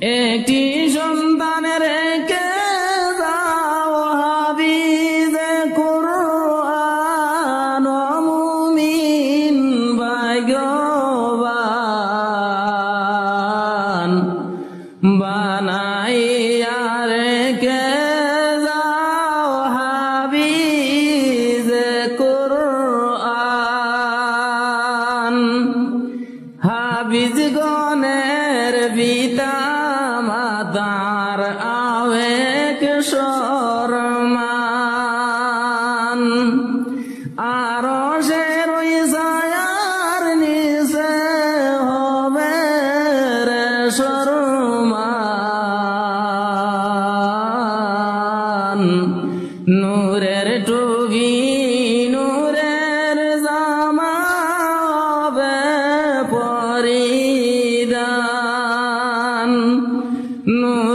একটি সন্তান রেখে যাও হাফিজে কুরআন ও মুমিন ভাগ্যবান বানাইয়া রেখে যাও হাফিজে কুরআন। হাফিজ গণের পিতা মাতার আবেগ সম্মান, আরশের ওই ছায়ার নিচে হবে রে সম্মান। নূরের টুপি নূরের জামা হবে পরিধান, নূর